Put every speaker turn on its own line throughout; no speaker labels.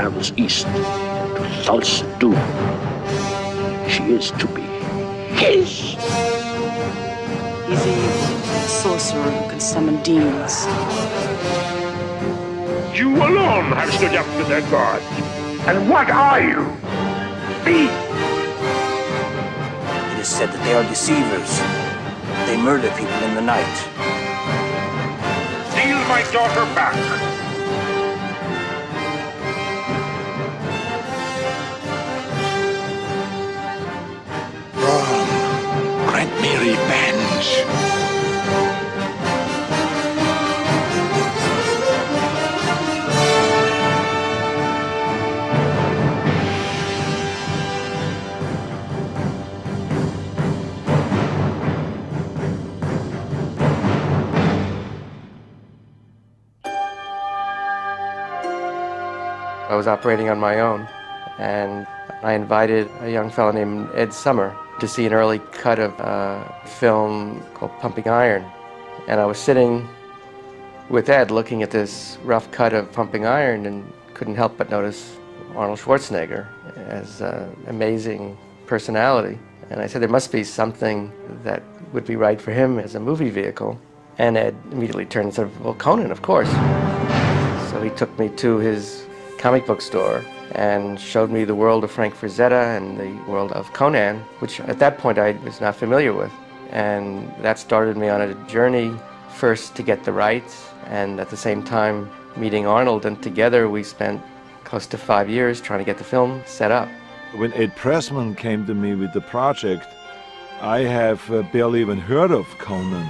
travels east to Salsdun. She is to be his.
He's evil, a sorcerer who can summon demons.
You alone have stood up to their god. And what are you? Thief!
It is said that they are deceivers. They murder people in the night.
Steal my daughter back.
Wrong. Grant me revenge.
I was operating on my own, and I invited a young fellow named Ed Summer to see an early cut of a film called Pumping Iron. And I was sitting with Ed looking at this rough cut of Pumping Iron and couldn't help but notice Arnold Schwarzenegger as an amazing personality. And I said there must be something that would be right for him as a movie vehicle. And Ed immediately turned and said, well, Conan, of course. So he took me to his comic book store and showed me the world of Frank Frazetta and the world of Conan, which at that point I was not familiar with. And that started me on a journey, first to get the rights, and at the same time meeting Arnold, and together we spent close to 5 years trying to get the film set up.
When Ed Pressman came to me with the project, I have barely even heard of Conan,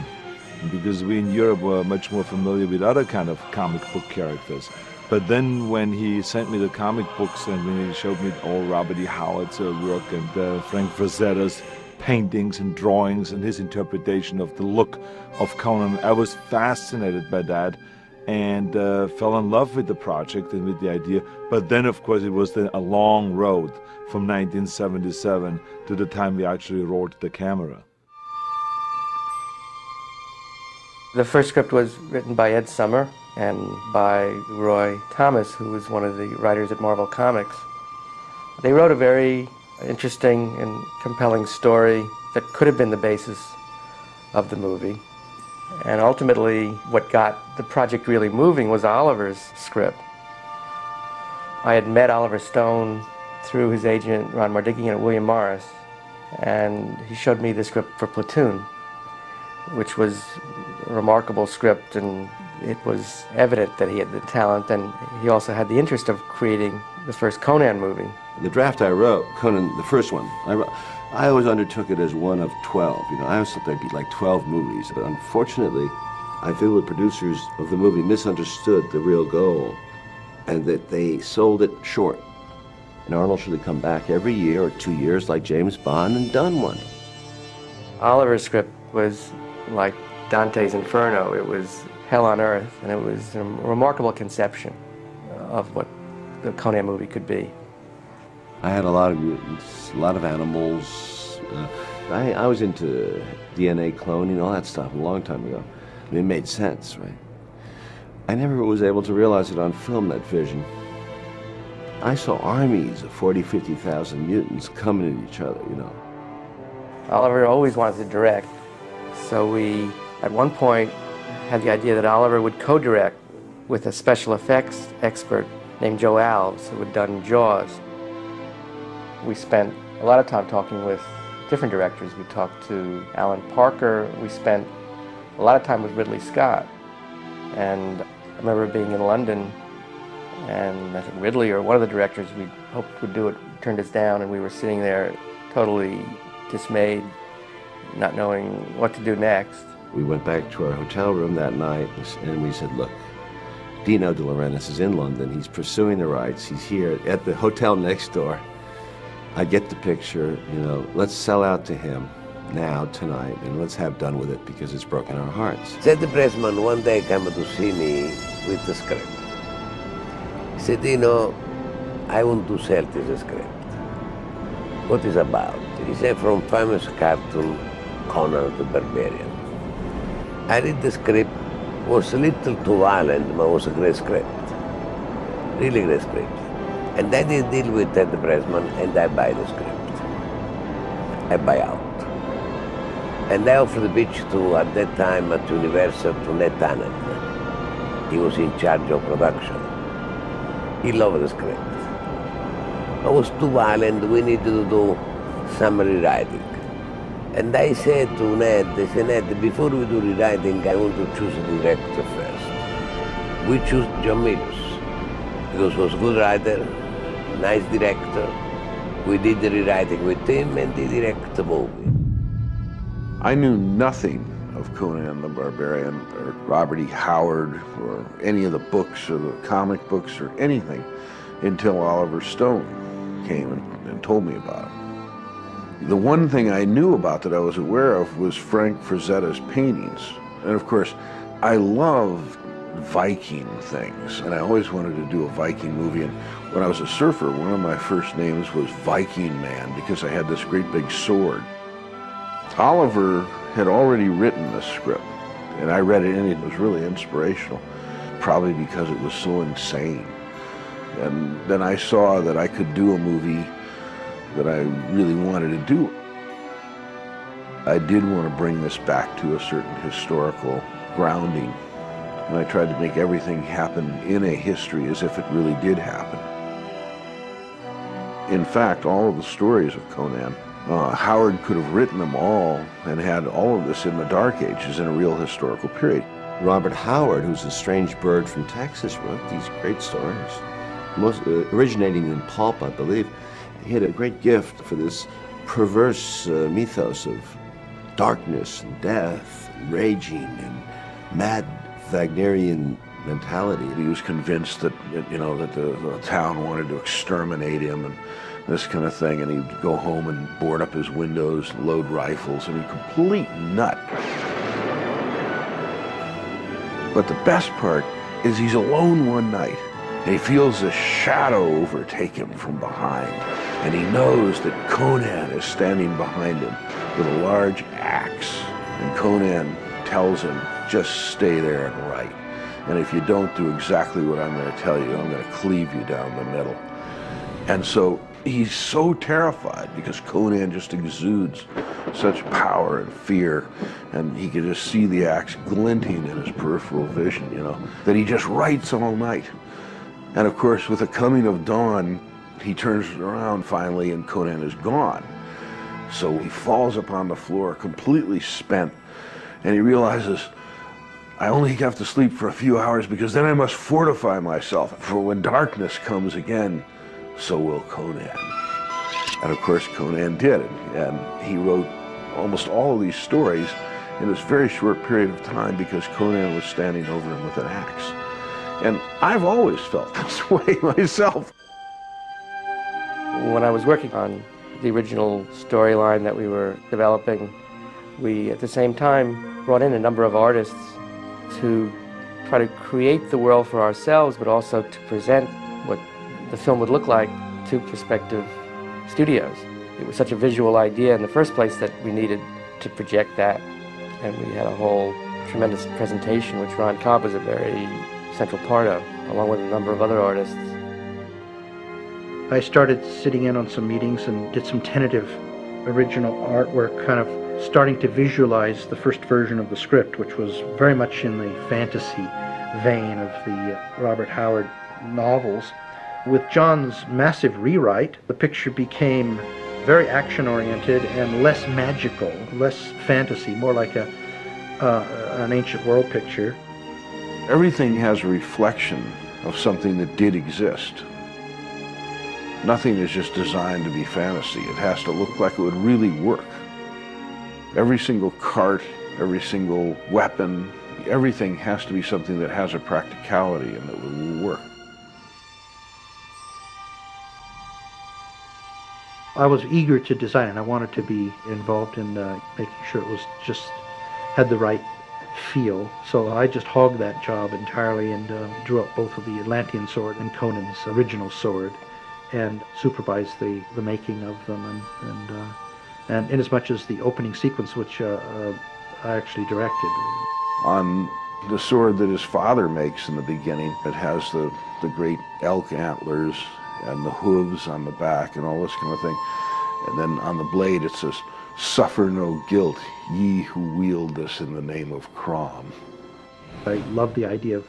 because we in Europe were much more familiar with other kind of comic book characters. But then when he sent me the comic books and when he showed me all Robert E. Howard's work and Frank Frazetta's paintings and drawings and his interpretation of the look of Conan, I was fascinated by that and fell in love with the project and with the idea. But then, of course, it was then a long road from 1977 to the time we actually rolled the camera.
The first script was written by Ed Summer and by Roy Thomas, who was one of the writers at Marvel Comics. They wrote a very interesting and compelling story that could have been the basis of the movie. And ultimately, what got the project really moving was Oliver's script. I had met Oliver Stone through his agent, Ron Mardigian at William Morris, and he showed me the script for Platoon, which was a remarkable script, and it was evident that he had the talent, and he also had the interest of creating the first Conan movie.
The draft I wrote, Conan, the first one, I always undertook it as one of 12. You know, I always thought there'd be like 12 movies, but unfortunately, I feel the producers of the movie misunderstood the real goal, and that they sold it short. And Arnold should have come back every year or 2 years like James Bond and done one.
Oliver's script was like Dante's Inferno. It was hell on earth, and it was a remarkable conception of what the Conan movie could be.
I had a lot of mutants, a lot of animals. I was into DNA cloning, all that stuff a long time ago. I mean, it made sense, right? I never was able to realize it on film, that vision. I saw armies of 40, 50,000 mutants coming at each other, you know.
Oliver always wanted to direct, so we, at one point, had the idea that Oliver would co-direct with a special effects expert named Joe Alves, who had done Jaws. We spent a lot of time talking with different directors. We talked to Alan Parker. We spent a lot of time with Ridley Scott. And I remember being in London, and I think Ridley, or one of the directors we hoped would do it, turned us down, and we were sitting there totally dismayed, not knowing what to do next.
We went back to our hotel room that night, and we said, look, Dino De Laurentiis is in London. He's pursuing the rights. He's here at the hotel next door. I get the picture, you know, let's sell out to him now, tonight, and let's have done with it because it's broken our hearts.
Said the pressman one day came to see me with the script. He said, Dino, I want to sell this script. What is about? He said, from famous cartoon Conan the Barbarian. I read the script, was a little too violent, but was a great script. Really great script. And I did deal with Ted Pressman, and I buy the script. I buy out. And I offered the pitch to, at that time at Universal, to Ned Tannant. He was in charge of production. He loved the script. It was too violent, we needed to do some rewriting. And I said to Ned, Ned, before we do rewriting, I want to choose a director first. We chose John Milius, because he was a good writer, nice director. We did the rewriting with him, and he directed the movie.
I knew nothing of Conan the Barbarian, or Robert E. Howard, or any of the books, or the comic books, or anything, until Oliver Stone came and told me about it. The one thing I knew about that I was aware of was Frank Frazetta's paintings. And of course, I loved Viking things, and I always wanted to do a Viking movie. And when I was a surfer, one of my first names was Viking Man, because I had this great big sword. Oliver had already written the script, and I read it, and it was really inspirational, probably because it was so insane. And then I saw that I could do a movie that I really wanted to do. I did want to bring this back to a certain historical grounding, and I tried to make everything happen in a history as if it really did happen. In fact, all of the stories of Conan, Howard could have written them all and had all of this in the Dark Ages in a real historical period.
Robert Howard, who's a strange bird from Texas, wrote these great stories, most originating in pulp, I believe. He had a great gift for this perverse mythos of darkness and death, and raging and mad Wagnerian mentality.
He was convinced that, that the town wanted to exterminate him and this kind of thing, and he'd go home and board up his windows, load rifles, and he'd complete nut. But the best part is he's alone one night, and he feels a shadow overtake him from behind, and he knows that Conan is standing behind him with a large axe, and Conan tells him, just stay there and write. And if you don't do exactly what I'm going to tell you, I'm going to cleave you down the middle. And so he's so terrified because Conan just exudes such power and fear, and he can just see the axe glinting in his peripheral vision, that he just writes all night. And of course, with the coming of dawn, he turns around finally and Conan is gone. So he falls upon the floor completely spent, and he realizes, I only have to sleep for a few hours because then I must fortify myself, for when darkness comes again, so will Conan. And of course Conan did, and he wrote almost all of these stories in this very short period of time because Conan was standing over him with an axe. And I've always felt this way myself.
When I was working on the original storyline that we were developing, we at the same time brought in a number of artists to try to create the world for ourselves, but also to present what the film would look like to prospective studios. It was such a visual idea in the first place that we needed to project that, and we had a whole tremendous presentation which Ron Cobb was a very central part of, along with a number of other artists.
I started sitting in on some meetings and did some tentative original artwork, kind of starting to visualize the first version of the script, which was very much in the fantasy vein of the Robert Howard novels. With John's massive rewrite, the picture became very action-oriented and less magical, less fantasy, more like an ancient world picture.
Everything has a reflection of something that did exist. Nothing is just designed to be fantasy. It has to look like it would really work. Every single cart, every single weapon, everything has to be something that has a practicality and that will work.
I was eager to design, and I wanted to be involved in making sure it was just had the right feel. So I just hogged that job entirely and drew up both of the Atlantean sword and Conan's original sword, and supervised the making of them, and in as much as the opening sequence, which I actually directed.
On the sword that his father makes in the beginning, it has the great elk antlers and the hooves on the back and all this kind of thing. And then on the blade it says, "Suffer no guilt, ye who wield this in the name of Crom."
I love the idea of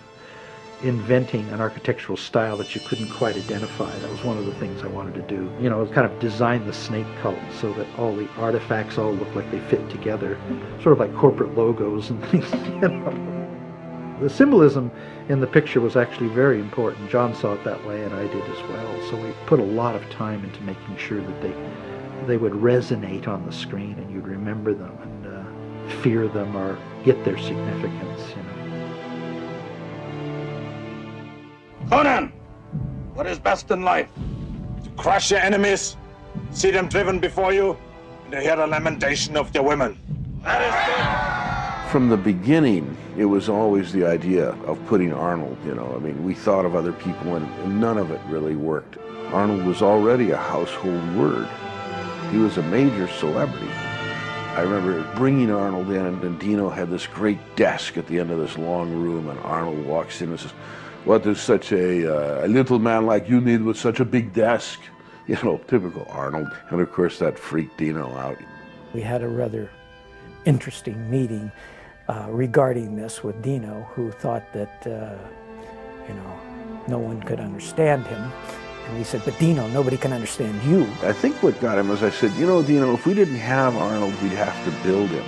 inventing an architectural style that you couldn't quite identify. That was one of the things I wanted to do. You know, kind of design the snake cult so that all the artifacts all look like they fit together, sort of like corporate logos and things, you know. The symbolism in the picture was actually very important. John saw it that way and I did as well. So we put a lot of time into making sure that they would resonate on the screen and you'd remember them and fear them or get their significance, you know.
Conan, what is best in life? To crush your enemies, see them driven before you, and to hear the lamentation of their women. That is good.
From the beginning, it was always the idea of putting Arnold, you know. I mean, we thought of other people and none of it really worked. Arnold was already a household word. He was a major celebrity. I remember bringing Arnold in, and Dino had this great desk at the end of this long room, and Arnold walks in and says, "What does such a little man like you need with such a big desk?" You know, typical Arnold. And of course that freaked Dino out.
We had a rather interesting meeting regarding this with Dino, who thought that, you know, no one could understand him. And we said, "But Dino, nobody can understand you."
I think what got him was I said, "You know, Dino, if we didn't have Arnold, we'd have to build him."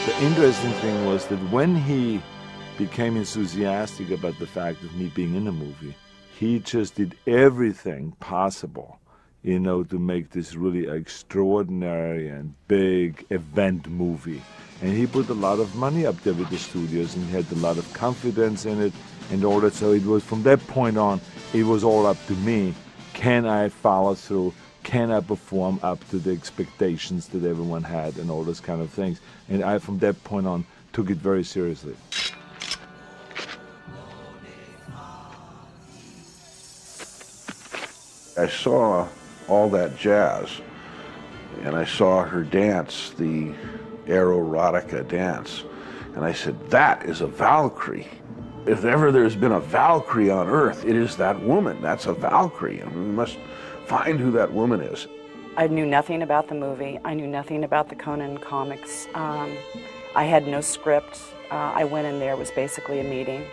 The interesting thing was that when he became enthusiastic about the fact of me being in a movie, he just did everything possible, you know, to make this really extraordinary and big event movie. And he put a lot of money up there with the studios and he had a lot of confidence in it and all that. So it was, from that point on, it was all up to me. Can I follow through? Can I perform up to the expectations that everyone had and all those kind of things? And I, from that point on, took it very seriously.
I saw all that jazz, and I saw her dance, the erotica dance, and I said, "That is a Valkyrie. If ever there's been a Valkyrie on Earth, it is that woman. That's a Valkyrie, and we must find who that woman is."
I knew nothing about the movie. I knew nothing about the Conan comics. I had no script. I went in there, it was basically a meeting.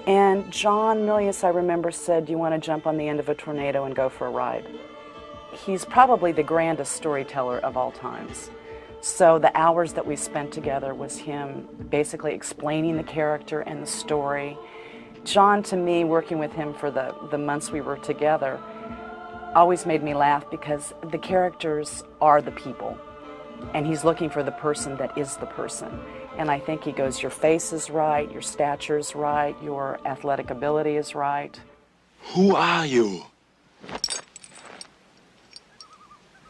And John Milius, I remember, said, "Do you want to jump on the end of a tornado and go for a ride?" He's probably the grandest storyteller of all times. So the hours that we spent together was him basically explaining the character and the story. John, to me, working with him for the months we were together, always made me laugh because the characters are the people. And he's looking for the person that is the person. And I think he goes, your face is right, your stature is right, your athletic ability is right.
Who are you?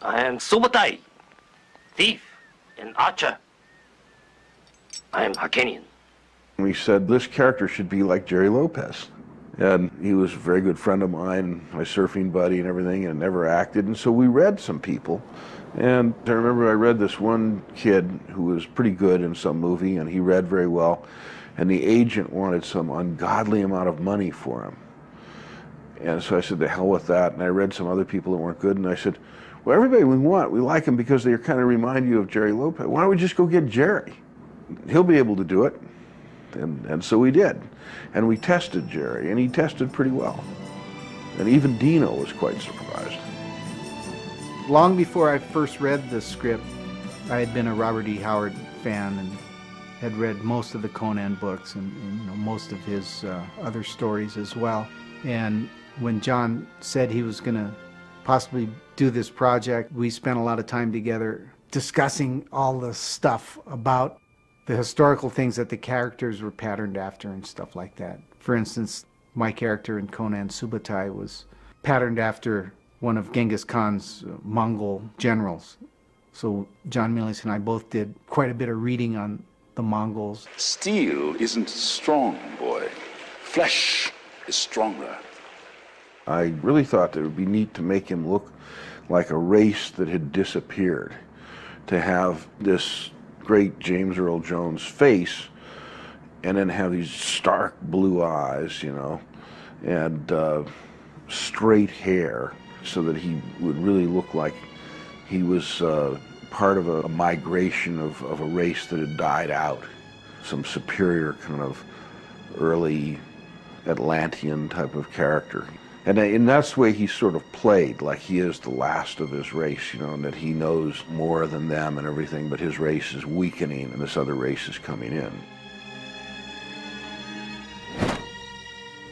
I am Subutai, thief and archer. I am Hakenian.
We said, this character should be like Jerry Lopez. And he was a very good friend of mine, my surfing buddy and everything, and never acted. And so we read some people. And I remember I read this one kid who was pretty good in some movie, and he read very well. And the agent wanted some ungodly amount of money for him. And so I said, the hell with that. And I read some other people that weren't good, and I said, well, everybody we like him because they kind of remind you of Jerry Lopez. Why don't we just go get Jerry? He'll be able to do it. And so we did. And we tested Jerry, and he tested pretty well. And even Dino was quite surprised.
Long before I first read the script, I had been a Robert E. Howard fan and had read most of the Conan books and you know, most of his other stories as well. And when John said he was going to possibly do this project, we spent a lot of time together discussing all the stuff about the historical things that the characters were patterned after and stuff like that. For instance, my character in Conan, Subutai, was patterned after one of Genghis Khan's Mongol generals. So John Milius and I both did quite a bit of reading on the Mongols.
Steel isn't strong, boy. Flesh is stronger.
I really thought that it would be neat to make him look like a race that had disappeared. To have this great James Earl Jones face and then have these stark blue eyes, you know. And straight hair so that he would really look like he was part of a migration of a race that had died out. Some superior kind of early Atlantean type of character. And that's the way he sort of played, like he is the last of his race, you know, and that he knows more than them and everything, but his race is weakening and this other race is coming in.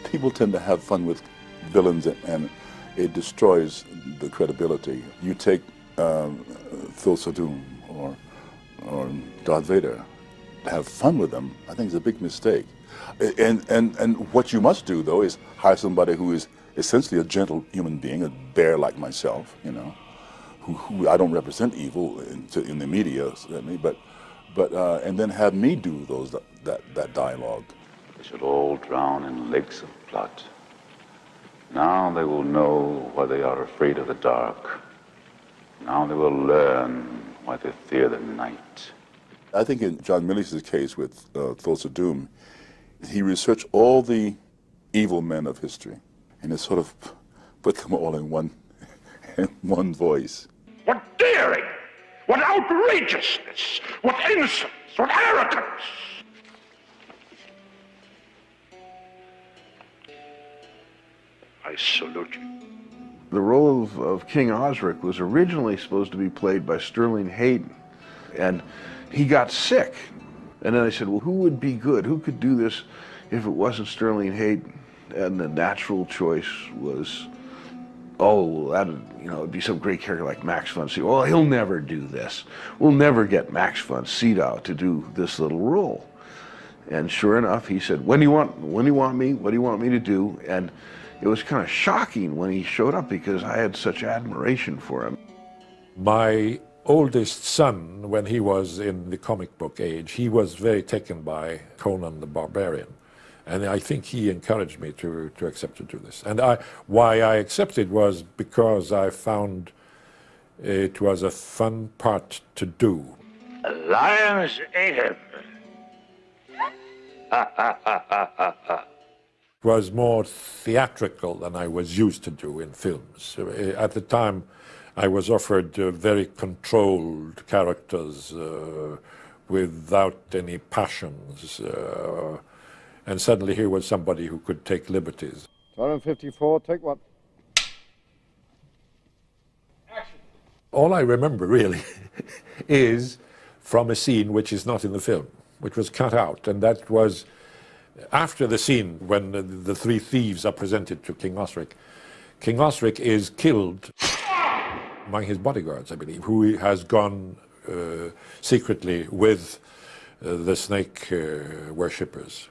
People tend to have fun with villains and it destroys the credibility. You take Thulsa Doom or Darth Vader, have fun with them, I think it's a big mistake. And what you must do, though, is hire somebody who is essentially a gentle human being, a bear like myself, you know, who I don't represent evil in the media, certainly, but and then have me do that dialogue.
They shall all drown in lakes of blood. Now they will know why they are afraid of the dark. Now they will learn why they fear the night.
I think in John Milius's case with Thulsa Doom, he researched all the evil men of history, and it sort of put them all in one voice.
What daring! What outrageousness! What insolence! What arrogance! I salute you.
The role of King Osric was originally supposed to be played by Sterling Hayden, and he got sick. And then I said, well, who would be good? Who could do this if it wasn't Sterling Hayden? And the natural choice was, it'd be some great character like Max von Sydow. Well, he'll never do this. We'll never get Max von Sydow to do this little role. And sure enough, he said, when do you want me? What do you want me to do? And it was kind of shocking when he showed up because I had such admiration for him.
My oldest son, when he was in the comic book age, he was very taken by Conan the Barbarian. And I think he encouraged me to accept to do this. And why I accepted was because I found it was a fun part to do.
Lions ate him.
It was more theatrical than I was used to do in films. At the time, I was offered very controlled characters without any passions. And suddenly here was somebody who could take liberties.
54, take one.
Action. All I remember really is from a scene which is not in the film, which was cut out, and that was after the scene when the three thieves are presented to King Osric. King Osric is killed among his bodyguards, I believe, who has gone secretly with the snake worshippers.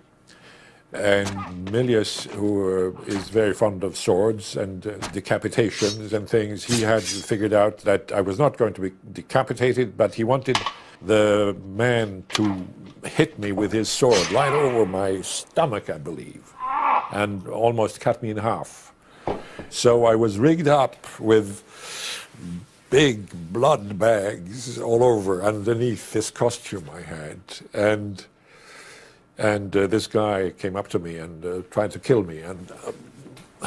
And Milius, who is very fond of swords and decapitations and things, he had figured out that I was not going to be decapitated, but he wanted the man to hit me with his sword right over my stomach, I believe, and almost cut me in half. So I was rigged up with big blood bags all over underneath this costume I had, and this guy came up to me and tried to kill me and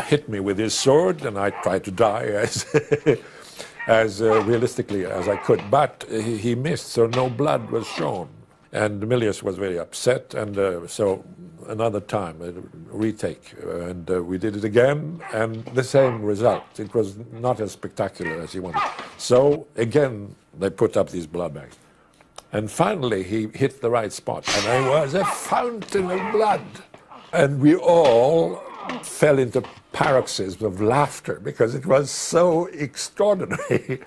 hit me with his sword, and I tried to die as realistically as I could. But he missed, so no blood was shown. And Milius was very upset, and so another time, a retake, and we did it again, and the same result. It was not as spectacular as he wanted. So again, they put up these blood bags. And finally, he hit the right spot, and I was a fountain of blood. And we all fell into paroxysms of laughter because it was so extraordinary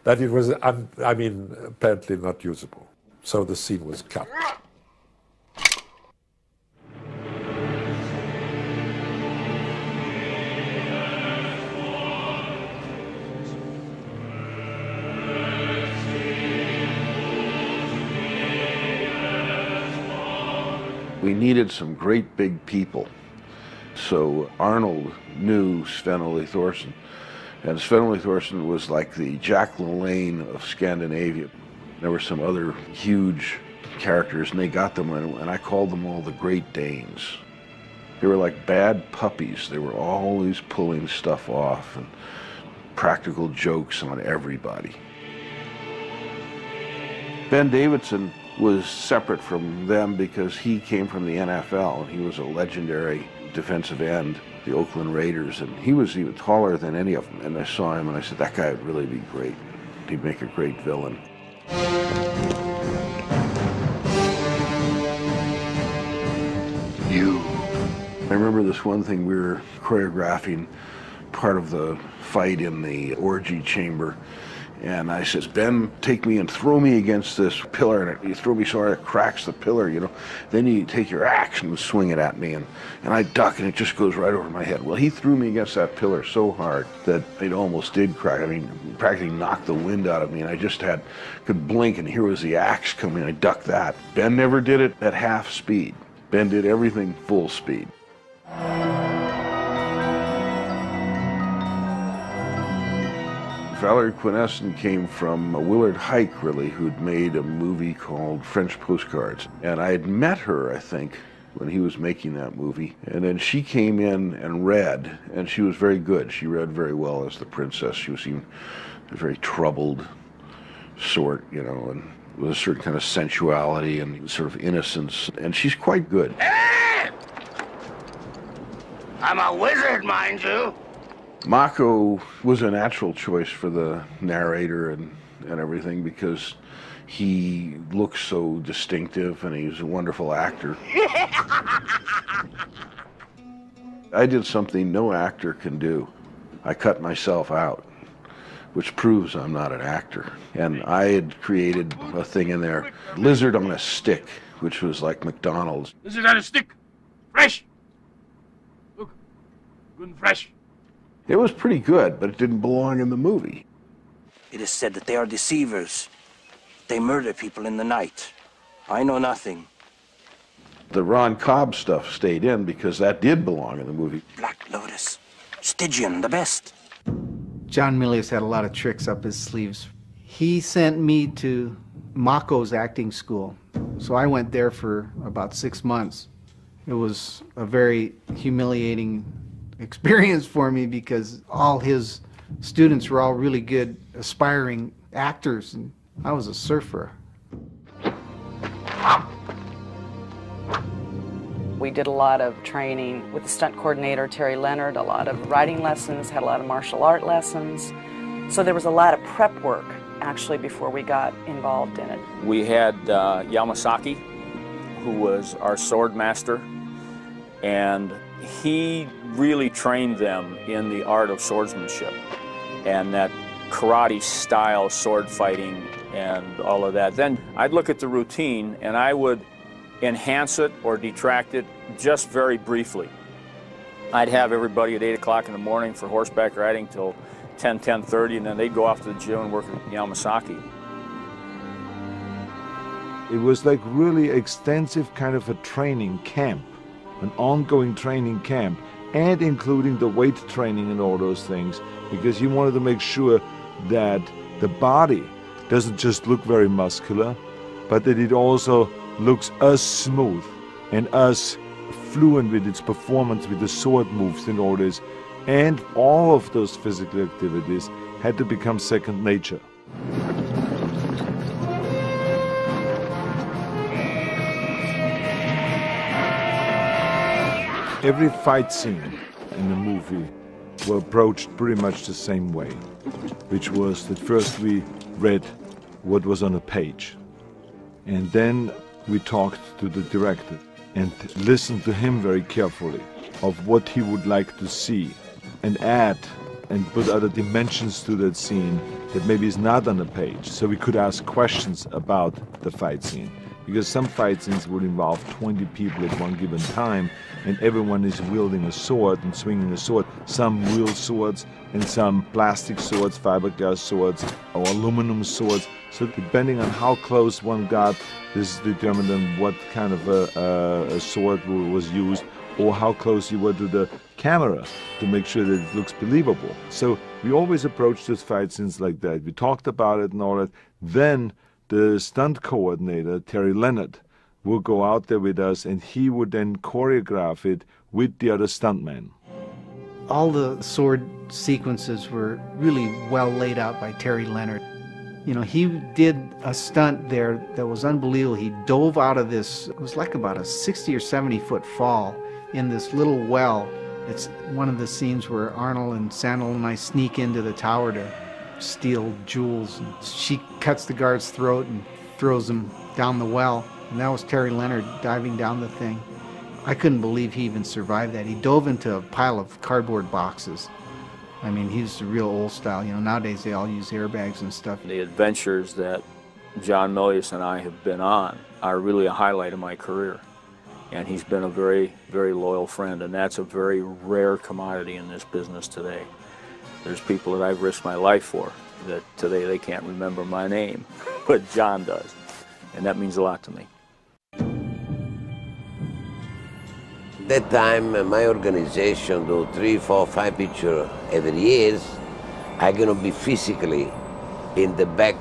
that it was, apparently not usable. So the scene was cut.
We needed some great big people. So Arnold knew Sven-Ole Thorsen. And Sven-Ole Thorsen was like the Jack LaLanne of Scandinavia. There were some other huge characters, and they got them, and I called them all the Great Danes. They were like bad puppies. They were always pulling stuff off and practical jokes on everybody. Ben Davidson was separate from them because he came from the NFL and he was a legendary defensive end, the Oakland Raiders, and he was even taller than any of them. And I saw him and I said, that guy would really be great. He'd make a great villain.
You.
I remember this one thing, we were choreographing part of the fight in the orgy chamber, and I says, Ben, take me and throw me against this pillar, and you throw me so hard it cracks the pillar, you know. Then you take your axe and swing it at me, and I duck, and it just goes right over my head. Well, he threw me against that pillar so hard that it almost did crack. I mean, practically knocked the wind out of me, and I just could blink, and here was the axe coming. I ducked that. Ben never did it at half speed. Ben did everything full speed. Valerie Quinescent came from Willard Hike, really, who'd made a movie called French Postcards. And I had met her, I think, when he was making that movie. And then she came in and read, and she was very good. She read very well as the princess. She was even a very troubled sort, you know, and with a certain kind of sensuality and sort of innocence. And she's quite good.
Hey! I'm a wizard, mind you.
Mako was a natural choice for the narrator and everything because he looks so distinctive and he's a wonderful actor. I did something no actor can do. I cut myself out, which proves I'm not an actor. And I had created a thing in there, lizard on a stick, which was like McDonald's.
Lizard on a stick. Fresh. Look, good and fresh.
It was pretty good, but it didn't belong in the movie.
It is said that they are deceivers. They murder people in the night. I know nothing.
The Ron Cobb stuff stayed in because that did belong in the movie.
Black Lotus. Stygian, the best.
John Milius had a lot of tricks up his sleeves. He sent me to Mako's acting school. So I went there for about 6 months. It was a very humiliating experience for me because all his students were all really good, aspiring actors, and I was a surfer.
We did a lot of training with the stunt coordinator, Terry Leonard, a lot of writing lessons, had a lot of martial art lessons. So there was a lot of prep work, actually, before we got involved in it.
We had Yamasaki, who was our sword master, and he really trained them in the art of swordsmanship and that karate style sword fighting and all of that. Then I'd look at the routine and I would enhance it or detract it just very briefly. I'd have everybody at 8 o'clock in the morning for horseback riding till 10:30, and then they'd go off to the gym and work with Yamasaki.
It was like really extensive kind of a training camp, an ongoing training camp, and including the weight training and all those things, because you wanted to make sure that the body doesn't just look very muscular, but that it also looks as smooth and as fluent with its performance with the sword moves and all this. And all of those physical activities had to become second nature. Every fight scene in the movie were approached pretty much the same way, which was that first we read what was on a page, and then we talked to the director and listened to him very carefully of what he would like to see, and add and put other dimensions to that scene that maybe is not on the page, so we could ask questions about the fight scene. Because some fight scenes would involve 20 people at one given time, and everyone is wielding a sword and swinging a sword. Some wield swords, and some plastic swords, fiberglass swords, or aluminum swords. So depending on how close one got, this determined on what kind of a sword was used, or how close you were to the camera to make sure that it looks believable. So we always approached those fight scenes like that. We talked about it and all that. Then the stunt coordinator, Terry Leonard, will go out there with us, and he would then choreograph it with the other stuntmen.
All the sword sequences were really well laid out by Terry Leonard. You know, he did a stunt there that was unbelievable. He dove out of this, it was like about a 60 or 70 foot fall in this little well. It's one of the scenes where Arnold and Sandal and I sneak into the tower to steal jewels. And she cuts the guard's throat and throws him down the well. And that was Terry Leonard diving down the thing. I couldn't believe he even survived that. He dove into a pile of cardboard boxes. I mean, he's the real old style. You know, nowadays they all use airbags and stuff.
The adventures that John Milius and I have been on are really a highlight of my career. And he's been a very, very loyal friend, and that's a very rare commodity in this business today. There's people that I've risked my life for that today they can't remember my name, but John does, and that means a lot to me.
That time, my organization do 3, 4, 5 pictures every year. I'm gonna be physically in the back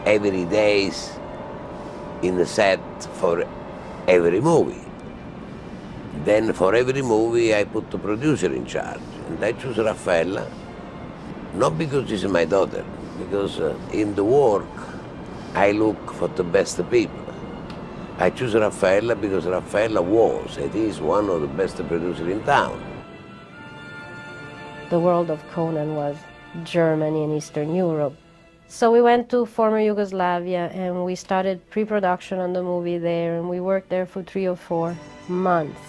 every days in the set for every movie. Then for every movie I put the producer in charge, and I choose Raffaella, not because she's my daughter, because in the work I look for the best people. I choose Raffaella because Raffaella was and is one of the best producers in town.
The world of Conan was Germany and Eastern Europe. So we went to former Yugoslavia and we started pre-production on the movie there, and we worked there for 3 or 4 months.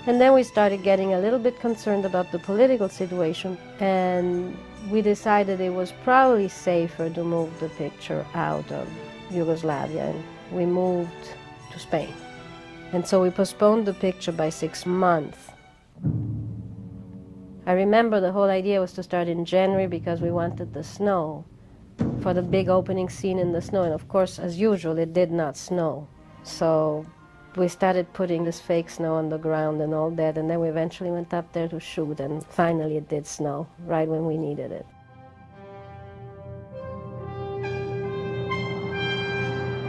And then we started getting a little bit concerned about the political situation, and we decided it was probably safer to move the picture out of Yugoslavia, and we moved to Spain. And so we postponed the picture by 6 months. I remember the whole idea was to start in January because we wanted the snow for the big opening scene in the snow, and of course, as usual, it did not snow. So we started putting this fake snow on the ground and all that, and then we eventually went up there to shoot, and finally it did snow, right when we needed it.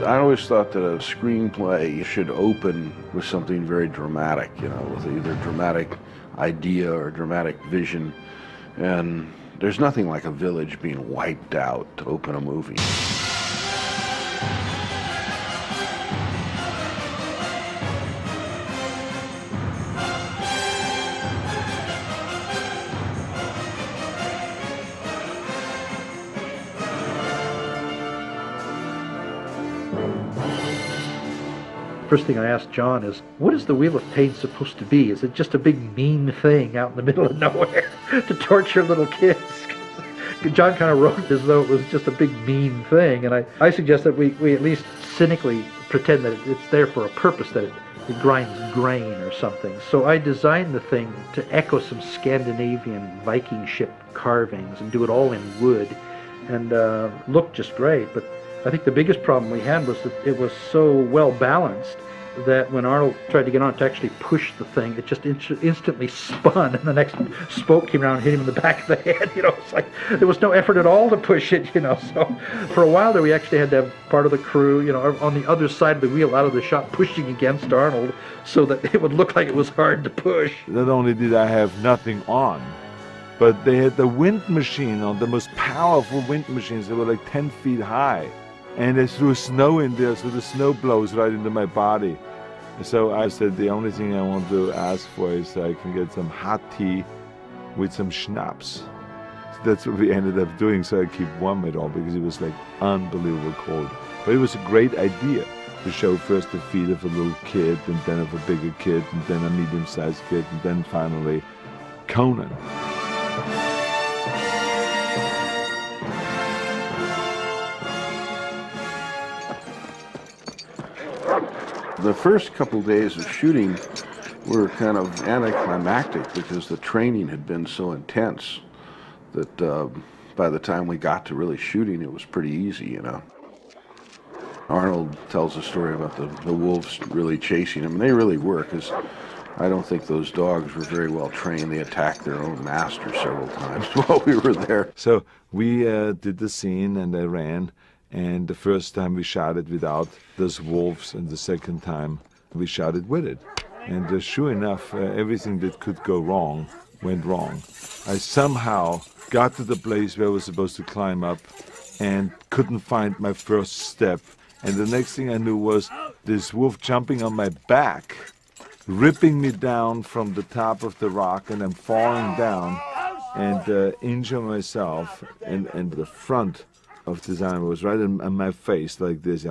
I always thought that a screenplay should open with something very dramatic, you know, with either dramatic idea or dramatic vision. And there's nothing like a village being wiped out to open a movie.
First thing I asked John is, what is the Wheel of Pain supposed to be? Is it just a big mean thing out in the middle of nowhere to torture little kids? John kind of wrote it as though it was just a big mean thing, and I suggest that we at least cynically pretend that it's there for a purpose, that it grinds grain or something. So I designed the thing to echo some Scandinavian Viking ship carvings and do it all in wood, and looked just great. But I think the biggest problem we had was that it was so well balanced that when Arnold tried to get on to actually push the thing, it just instantly spun, and the next spoke came around and hit him in the back of the head. You know, it's like there was no effort at all to push it. You know, so for a while there, we actually had to have part of the crew, you know, on the other side of the wheel, out of the shot, pushing against Arnold, so that it would look like it was hard to push.
Not only did I have nothing on, but they had the wind machine on, the most powerful wind machines. They were like 10 feet high. And they threw snow in there, so the snow blows right into my body. So I said, the only thing I want to ask for is I can get some hot tea with some schnapps. So that's what we ended up doing, so I keep warm at all, because it was like unbelievable cold. But it was a great idea to show first the feet of a little kid, and then of a bigger kid, and then a medium-sized kid, and then finally Conan.
The first couple days of shooting were kind of anticlimactic because the training had been so intense that by the time we got to really shooting, it was pretty easy, you know. Arnold tells a story about the wolves really chasing him, and they really were, because I don't think those dogs were very well trained. They attacked their own master several times while we were there.
So we did the scene, and I ran. And the first time we shot it without those wolves, and the second time we shot it with it. And sure enough, everything that could go wrong went wrong. I somehow got to the place where I was supposed to climb up and couldn't find my first step. And the next thing I knew was this wolf jumping on my back, ripping me down from the top of the rock, and I'm falling down and injure myself. And the front of this animal was right in my face like this,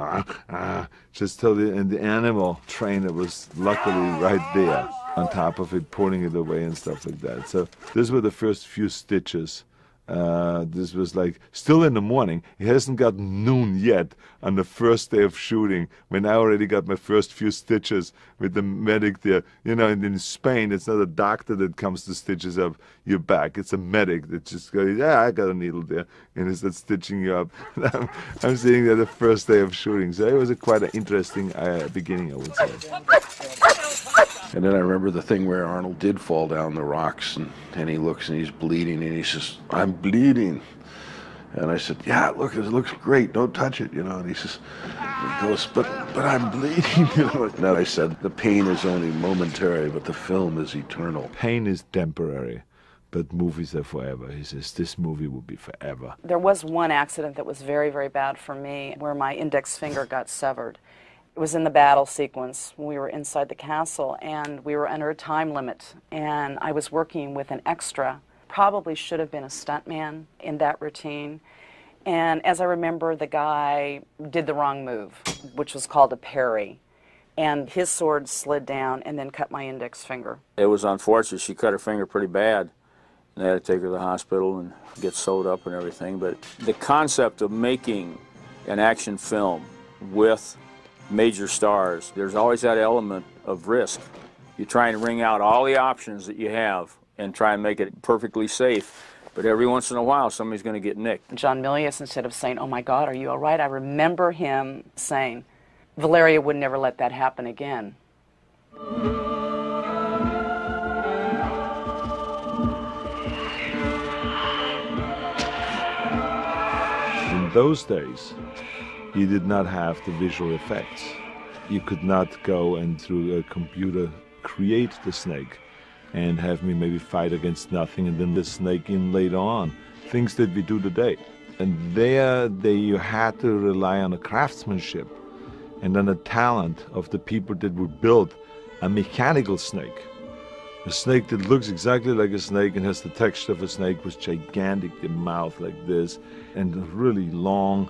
just totally. And the animal trainer was luckily right there on top of it, pulling it away and stuff like that. So these were the first few stitches. This was like still in the morning. It hasn't got noon yet on the first day of shooting when I already got my first few stitches with the medic there. You know, and in Spain, it's not a doctor that comes to stitches up your back. It's a medic that just goes, yeah, I got a needle there, and is that stitching you up. I'm sitting there the first day of shooting. So it was quite an interesting beginning, I would say.
And then I remember the thing where Arnold did fall down the rocks, and he looks and he's bleeding, and he says, "I'm bleeding." And I said, "Yeah, look, it looks great. Don't touch it, you know." And he says, he goes, but I'm bleeding, you know. And I said, the pain is only momentary, but the film is eternal.
Pain is temporary, but movies are forever. He says, this movie will be forever.
There was one accident that was very, very bad for me, where my index finger got severed. It was in the battle sequence when we were inside the castle, and we were under a time limit, and I was working with an extra. Probably should have been a stuntman in that routine. And as I remember, the guy did the wrong move, which was called a parry, and his sword slid down and then cut my index finger.
It was unfortunate. She cut her finger pretty bad, and they had to take her to the hospital and get sewed up and everything. But the concept of making an action film with major stars, there's always that element of risk. You try and wring out all the options that you have and try and make it perfectly safe, but every once in a while somebody's going to get nicked.
John Milius, instead of saying, "Oh my God, are you all right?" I remember him saying, "Valeria would never let that happen again."
In those days, you did not have the visual effects. You could not go and through a computer create the snake and have me maybe fight against nothing and then the snake in later on. Things that we do today. And there you had to rely on the craftsmanship and on the talent of the people that would build a mechanical snake. A snake that looks exactly like a snake and has the texture of a snake, was gigantic, the mouth like this, and really long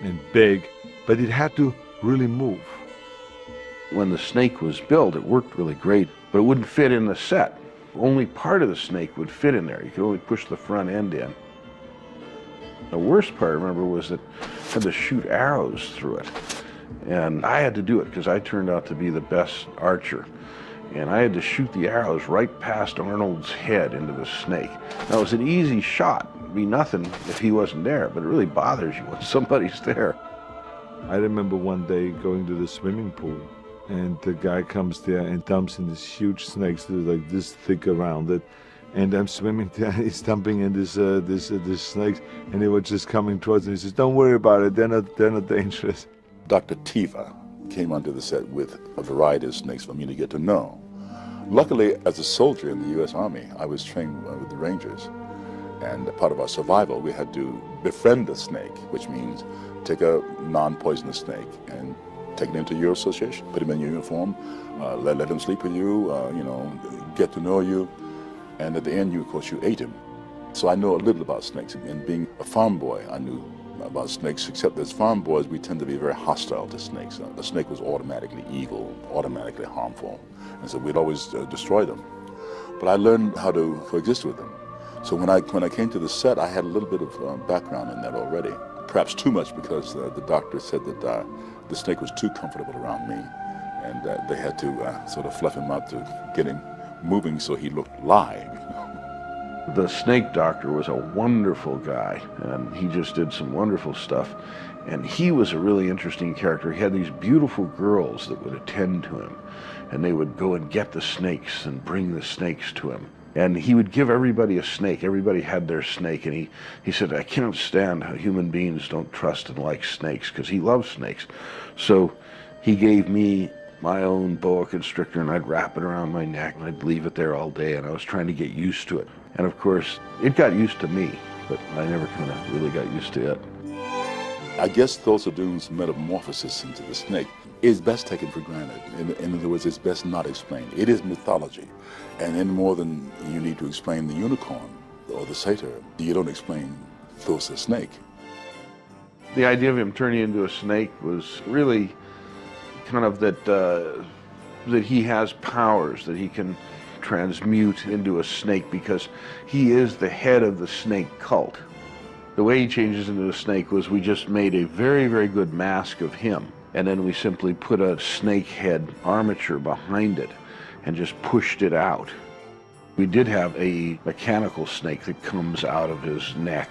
and big, but it had to really move.
When the snake was built, it worked really great, but it wouldn't fit in the set. Only part of the snake would fit in there. You could only push the front end in. The worst part, I remember, was that I had to shoot arrows through it. And I had to do it because I turned out to be the best archer. And I had to shoot the arrows right past Arnold's head into the snake. Now, it was an easy shot. It'd be nothing if he wasn't there, but it really bothers you when somebody's there.
I remember one day going to the swimming pool, and the guy comes there and dumps in these huge snakes that are like this thick around it. And I'm swimming there, he's dumping in this snakes, and they were just coming towards me. He says, "Don't worry about it, they're not dangerous."
Dr. Tiva came onto the set with a variety of snakes for me to get to know. Luckily, as a soldier in the U.S. Army, I was trained with the Rangers. And part of our survival, we had to befriend a snake, which means take a non-poisonous snake and take it into your association, put him in your uniform, let him sleep with you, get to know you. And at the end, of course, you ate him. So I know a little about snakes. And being a farm boy, I knew about snakes, except as farm boys, we tend to be very hostile to snakes. A snake was automatically evil, automatically harmful. And so we'd always destroy them. But I learned how to coexist with them. So when I came to the set, I had a little bit of background in that already. Perhaps too much, because the doctor said that the snake was too comfortable around me. And they had to sort of fluff him up to get him moving so he looked live.
The snake doctor was a wonderful guy, and he just did some wonderful stuff. And he was a really interesting character. He had these beautiful girls that would attend to him, and they would go and get the snakes and bring the snakes to him. And he would give everybody a snake. Everybody had their snake, and he said, "I can't stand how human beings don't trust and like snakes," because he loves snakes. So he gave me my own boa constrictor, and I'd wrap it around my neck, and I'd leave it there all day, and I was trying to get used to it. And of course, it got used to me, but I never kind of really got used to it.
I guess Thulsa Doom's metamorphosis into the snake is best taken for granted. In other words, it's best not explained. It is mythology, and any more than you need to explain the unicorn or the satyr, you don't explain Thulsa's snake.
The idea of him turning into a snake was really kind of that he has powers, that he can transmute into a snake because he is the head of the snake cult. The way he changes into a snake was we just made a very, very good mask of him, and then we simply put a snake head armature behind it and just pushed it out. We did have a mechanical snake that comes out of his neck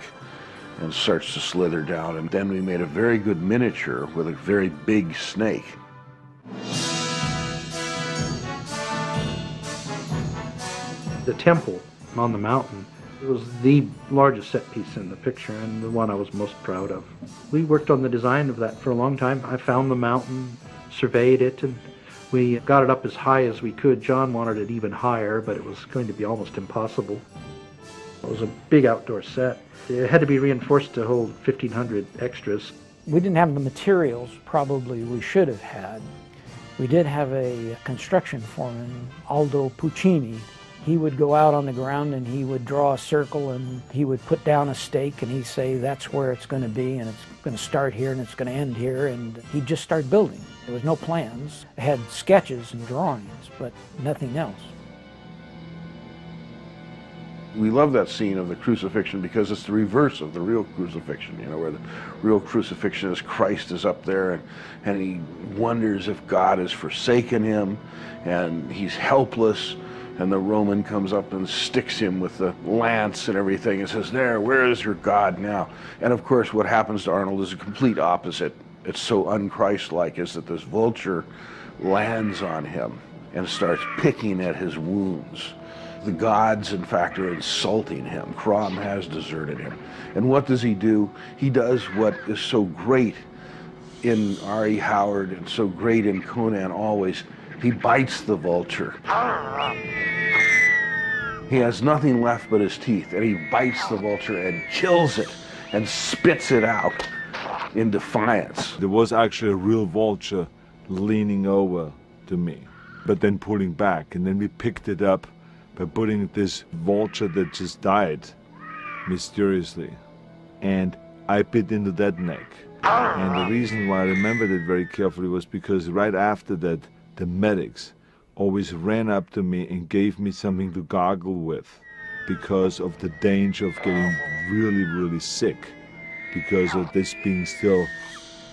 and starts to slither down, and then we made a very good miniature with a very big snake.
The temple on the mountain was the largest set piece in the picture and the one I was most proud of. We worked on the design of that for a long time. I found the mountain, surveyed it, and we got it up as high as we could. John wanted it even higher, but it was going to be almost impossible. It was a big outdoor set. It had to be reinforced to hold 1,500 extras.
We didn't have the materials probably we should have had. We did have a construction foreman, Aldo Puccini. He would go out on the ground and he would draw a circle and he would put down a stake and he'd say that's where it's going to be and it's going to start here and it's going to end here, and he'd just start building. There was no plans. It had sketches and drawings, but nothing else.
We love that scene of the crucifixion because it's the reverse of the real crucifixion, you know, where the real crucifixion is Christ is up there and he wonders if God has forsaken him and he's helpless, and the Roman comes up and sticks him with the lance and everything and says, "There, where is your God now?" And of course what happens to Arnold is a complete opposite. It's so un-Christ-like, is that this vulture lands on him and starts picking at his wounds. The gods, in fact, are insulting him. Crom has deserted him. And what does he do? He does what is so great in R.E. Howard and so great in Conan always. He bites the vulture. He has nothing left but his teeth, and he bites the vulture and kills it and spits it out in defiance.
There was actually a real vulture leaning over to me, but then pulling back, and then we picked it up by putting this vulture that just died mysteriously, and I bit into that neck. And the reason why I remembered it very carefully was because right after that, the medics always ran up to me and gave me something to gargle with because of the danger of getting really, really sick because of this being still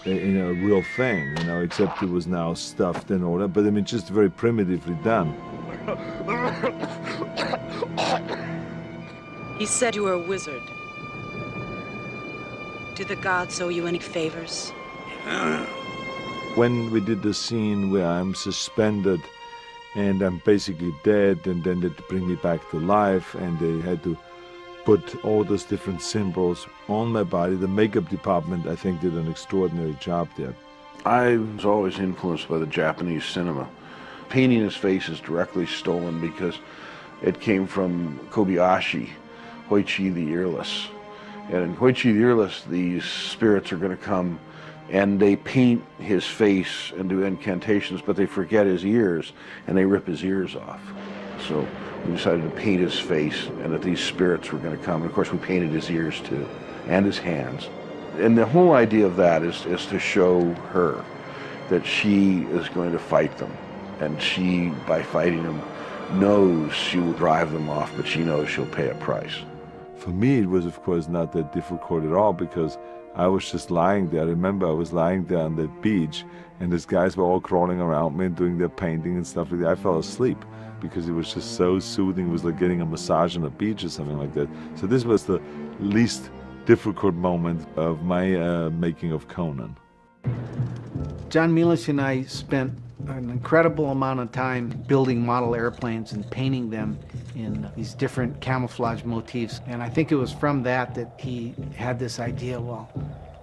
a real thing, you know, except it was now stuffed and all that, but I mean, just very primitively done.
He said you were a wizard. Did the gods owe you any favors?
When we did the scene where I'm suspended and I'm basically dead, and then they had to bring me back to life, and they had to put all those different symbols on my body, the makeup department, I think, did an extraordinary job there.
I was always influenced by the Japanese cinema. Painting his face is directly stolen because it came from Kobayashi, Hoichi the Earless. And in Hoichi the Earless, these spirits are going to come and they paint his face and do incantations, but they forget his ears and they rip his ears off. So we decided to paint his face and that these spirits were going to come. And of course we painted his ears too, and his hands. And the whole idea of that is to show her that she is going to fight them. And she, by fighting them, knows she will drive them off, but she knows she'll pay a price.
For me, it was, of course, not that difficult at all because I was just lying there. I remember I was lying there on that beach, and these guys were all crawling around me and doing their painting and stuff like that. I fell asleep because it was just so soothing. It was like getting a massage on a beach or something like that. So this was the least difficult moment of my making of Conan.
John Milius and I spent an incredible amount of time building model airplanes and painting them in these different camouflage motifs. And I think it was from that he had this idea, well,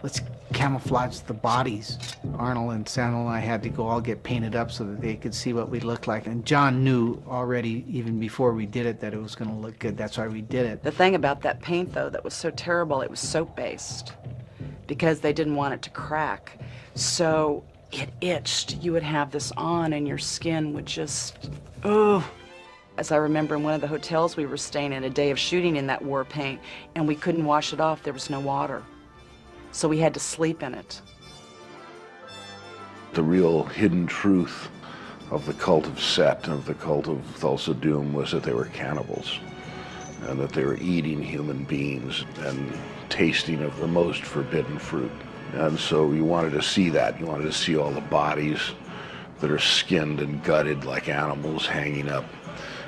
let's camouflage the bodies. Arnold and Sandal and I had to go all get painted up so that they could see what we looked like. And John knew already, even before we did it, that it was going to look good. That's why we did it.
The thing about that paint, though, that was so terrible, it was soap-based because they didn't want it to crack. So it itched. You would have this on and your skin would just, oh. As I remember in one of the hotels we were staying in, a day of shooting in that war paint, and we couldn't wash it off. There was no water. So we had to sleep in it.
The real hidden truth of the cult of Set, of the cult of Thulsa Doom, was that they were cannibals, and that they were eating human beings and tasting of the most forbidden fruit. And so you wanted to see that. You wanted to see all the bodies that are skinned and gutted like animals hanging up,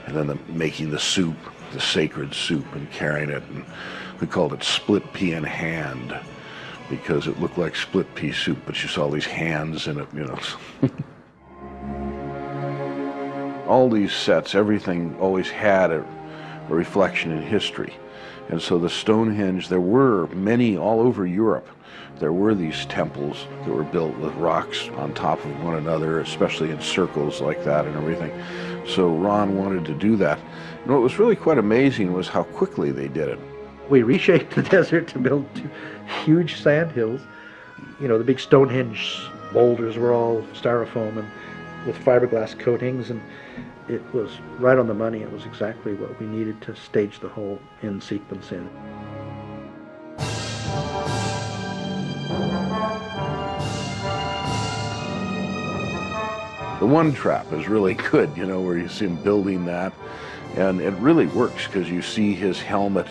and then making the soup, the sacred soup, and carrying it. And we called it split pea in hand, because it looked like split pea soup, but you saw these hands in it, you know. All these sets, everything always had a reflection in history. And so the Stonehenge, there were many all over Europe. There were these temples that were built with rocks on top of one another, especially in circles like that and everything. So Ron wanted to do that. And what was really quite amazing was how quickly they did it.
We reshaped the desert to build two huge sand hills. You know, the big Stonehenge boulders were all styrofoam and with fiberglass coatings, and it was right on the money. It was exactly what we needed to stage the whole in sequence in.
The one trap is really good, you know, where you see him building that, and it really works because you see his helmet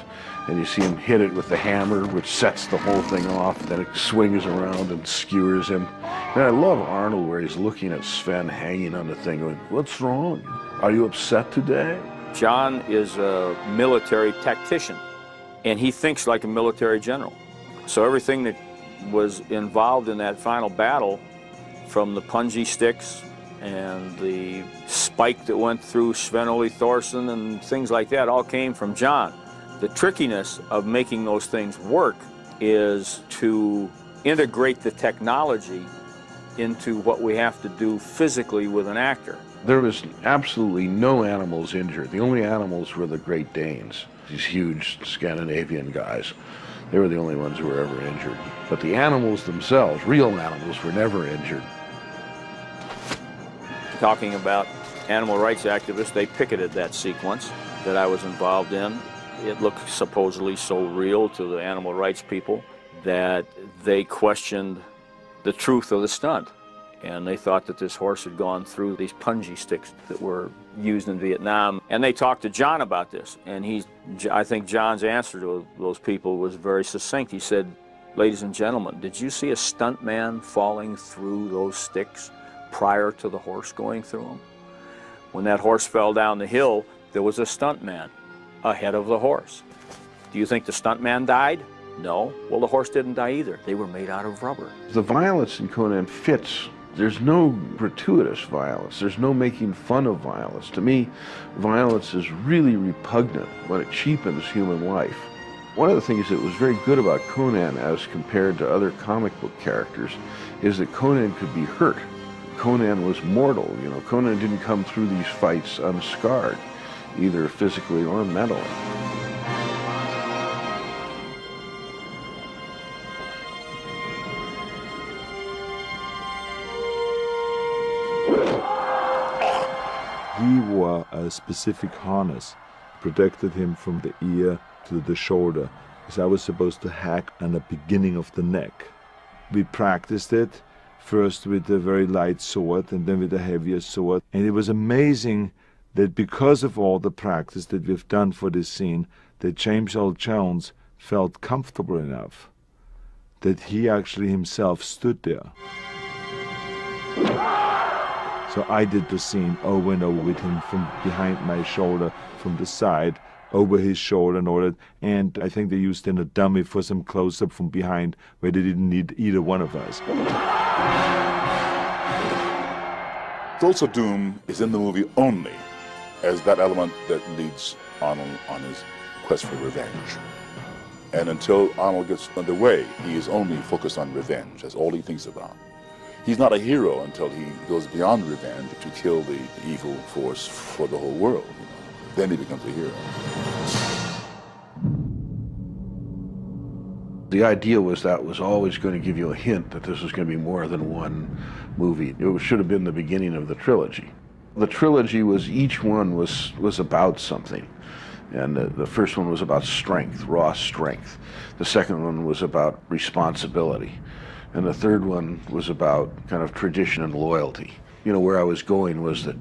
and you see him hit it with the hammer, which sets the whole thing off, then it swings around and skewers him. And I love Arnold where he's looking at Sven hanging on the thing going, "What's wrong? Are you upset today?"
John is a military tactician, and he thinks like a military general. So everything that was involved in that final battle, from the punji sticks and the spike that went through Sven-Ole Thorsen and things like that, all came from John. The trickiness of making those things work is to integrate the technology into what we have to do physically with an actor.
There was absolutely no animals injured. The only animals were the Great Danes, these huge Scandinavian guys. They were the only ones who were ever injured. But the animals themselves, real animals, were never injured.
Talking about animal rights activists, they picketed that sequence that I was involved in. It looked supposedly so real to the animal rights people that they questioned the truth of the stunt. And they thought that this horse had gone through these punji sticks that were used in Vietnam. And they talked to John about this. And I think John's answer to those people was very succinct. He said, "Ladies and gentlemen, did you see a stuntman falling through those sticks prior to the horse going through them? When that horse fell down the hill, there was a stuntman ahead of the horse. Do you think the stuntman died? No. Well, the horse didn't die either. They were made out of rubber."
The violence in Conan fits. There's no gratuitous violence. There's no making fun of violence. To me, violence is really repugnant when it cheapens human life. One of the things that was very good about Conan as compared to other comic book characters is that Conan could be hurt. Conan was mortal, you know. Conan didn't come through these fights unscarred, either physically or mentally.
He wore a specific harness, protected him from the ear to the shoulder, because I was supposed to hack on the beginning of the neck. We practiced it, first with a very light sword and then with a heavier sword. And it was amazing that because of all the practice that we've done for this scene, that James Earl Jones felt comfortable enough that he actually himself stood there. So I did the scene over and over with him from behind my shoulder, from the side, over his shoulder and all that. And I think they used in a dummy for some close-up from behind where they didn't need either one of us.
Thulsa Doom is in the movie only as that element that leads Arnold on his quest for revenge. And until Arnold gets underway, he is only focused on revenge. That's all he thinks about. He's not a hero until he goes beyond revenge to kill the evil force for the whole world. Then he becomes a hero.
The idea was always going to give you a hint that this was going to be more than one movie. It should have been the beginning of the trilogy. The trilogy was, each one was about something. And the first one was about strength, raw strength. The second one was about responsibility. And the third one was about kind of tradition and loyalty. You know, where I was going was that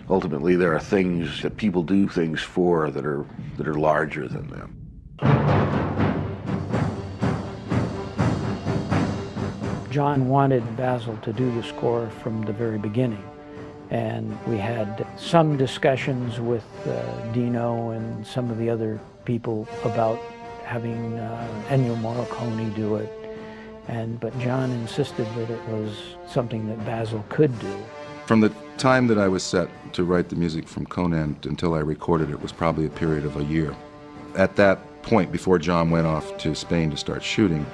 ultimately there are things that people do things for that are larger than them.
John wanted Basil to do the score from the very beginning. And we had some discussions with Dino and some of the other people about having Ennio Morricone do it. But John insisted that it was something that Basil could do.
From the time that I was set to write the music from Conan until I recorded it was probably a period of a year. At that point, before John went off to Spain to start shooting,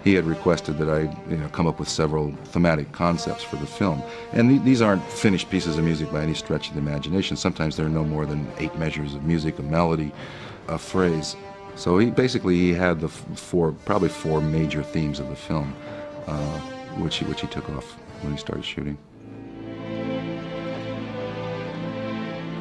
he had requested that I come up with several thematic concepts for the film. And these aren't finished pieces of music by any stretch of the imagination. Sometimes there are no more than 8 measures of music, a melody, a phrase. So he had the probably four major themes of the film, which he took off when he started shooting.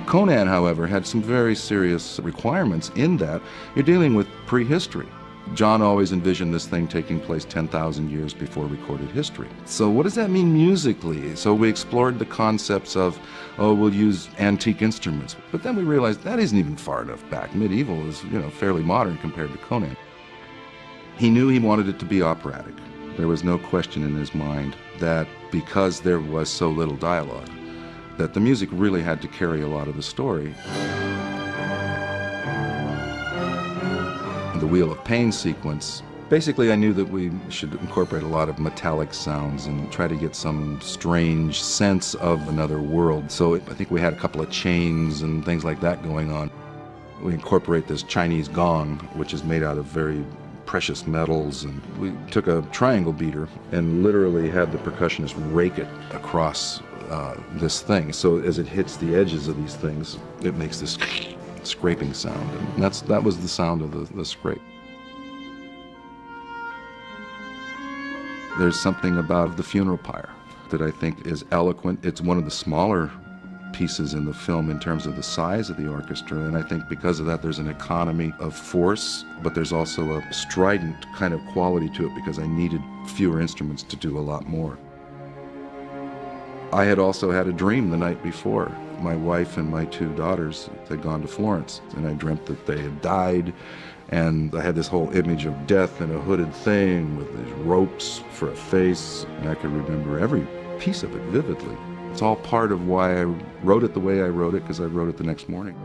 Conan, however, had some very serious requirements in that you're dealing with prehistory. John always envisioned this thing taking place 10,000 years before recorded history. So what does that mean musically? So we explored the concepts of, we'll use antique instruments. But then we realized that isn't even far enough back. Medieval is, fairly modern compared to Conan. He knew he wanted it to be operatic. There was no question in his mind that because there was so little dialogue, that the music really had to carry a lot of the story. The Wheel of Pain sequence, basically I knew that we should incorporate a lot of metallic sounds and try to get some strange sense of another world. So I think we had a couple of chains and things like that going on. We incorporate this Chinese gong, which is made out of very precious metals, and we took a triangle beater and literally had the percussionist rake it across this thing. So as it hits the edges of these things, it makes this scraping sound, and that was the sound of the scrape. There's something about the funeral pyre that I think is eloquent. It's one of the smaller pieces in the film in terms of the size of the orchestra, and I think because of that there's an economy of force, but there's also a strident kind of quality to it because I needed fewer instruments to do a lot more. I had also had a dream the night before. My wife and my 2 daughters had gone to Florence, and I dreamt that they had died, and I had this whole image of death in a hooded thing with these ropes for a face, and I could remember every piece of it vividly. It's all part of why I wrote it the way I wrote it, because I wrote it the next morning.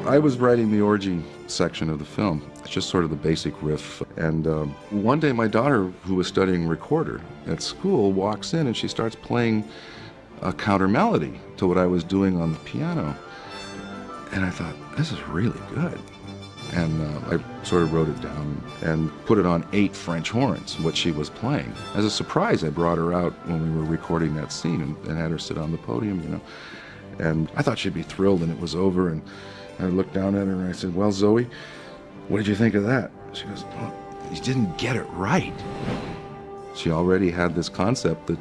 I was writing the orgy section of the film. It's just sort of the basic riff. And one day my daughter, who was studying recorder at school, walks in and she starts playing a counter melody to what I was doing on the piano. And I thought, this is really good. And I sort of wrote it down and put it on 8 French horns, what she was playing. As a surprise, I brought her out when we were recording that scene and had her sit on the podium, And I thought she'd be thrilled, and it was over. And I looked down at her and I said, well, Zoe, what did you think of that? She goes, well, you didn't get it right. She already had this concept that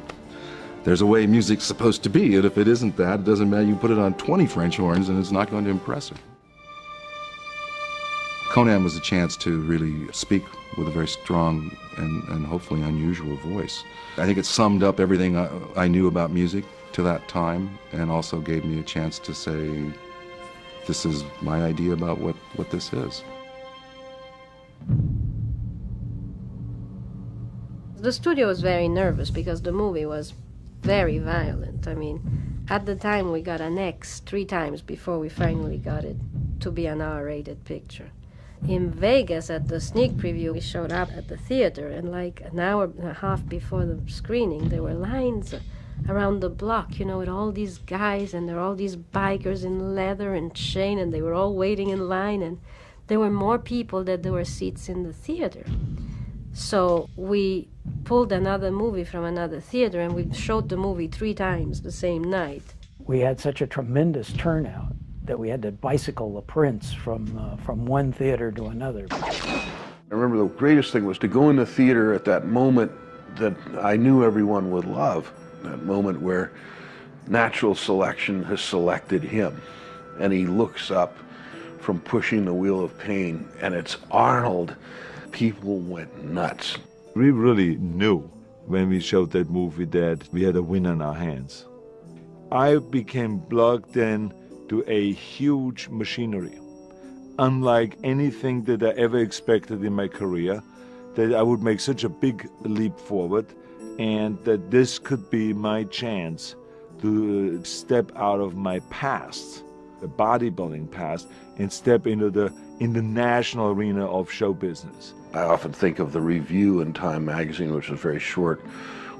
there's a way music's supposed to be, and if it isn't that, it doesn't matter. You put it on 20 French horns and it's not going to impress her. Conan was a chance to really speak with a very strong and hopefully unusual voice. I think it summed up everything I knew about music to that time, and also gave me a chance to say, this is my idea about what this is.
The studio was very nervous because the movie was very violent. I mean, at the time we got an X 3 times before we finally got it to be an R-rated picture. In Vegas, at the sneak preview, we showed up at the theater, and like an hour and a half before the screening, there were lines around the block, you know, with all these guys, and there were all these bikers in leather and chain, and they were all waiting in line, and there were more people than there were seats in the theater. So we pulled another movie from another theater, and we showed the movie 3 times the same night.
We had such a tremendous turnout that we had to bicycle the prints from one theater to another.
I remember the greatest thing was to go in the theater at that moment that I knew everyone would love, that moment where natural selection has selected him, and he looks up from pushing the wheel of pain, and it's Arnold. People went nuts.
We really knew when we showed that movie that we had a win on our hands. I became plugged in to a huge machinery, unlike anything that I ever expected in my career, that I would make such a big leap forward, and that this could be my chance to step out of my past, the bodybuilding past, and step into the national arena of show business.
I often think of the review in Time magazine, which was very short,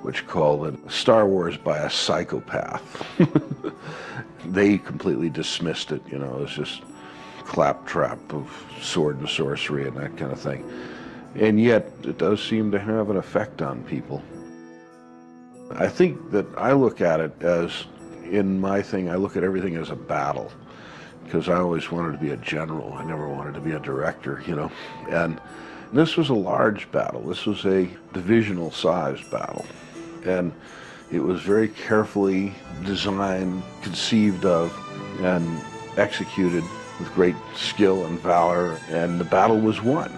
which called it Star Wars by a Psychopath. They completely dismissed it, you know, it's just claptrap of sword and sorcery and that kind of thing. And yet, it does seem to have an effect on people. I think that I look at it as, in my thing, I look at everything as a battle, because I always wanted to be a general. I never wanted to be a director, you know. And this was a large battle. This was a divisional-sized battle. And it was very carefully designed, conceived of, and executed with great skill and valor, and the battle was won.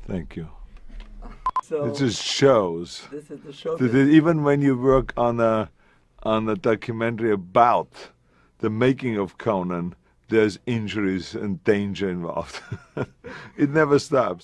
Thank you.
So
it just shows
this is the show
that even when you work on a documentary about the making of Conan, there's injuries and danger involved. It never stops.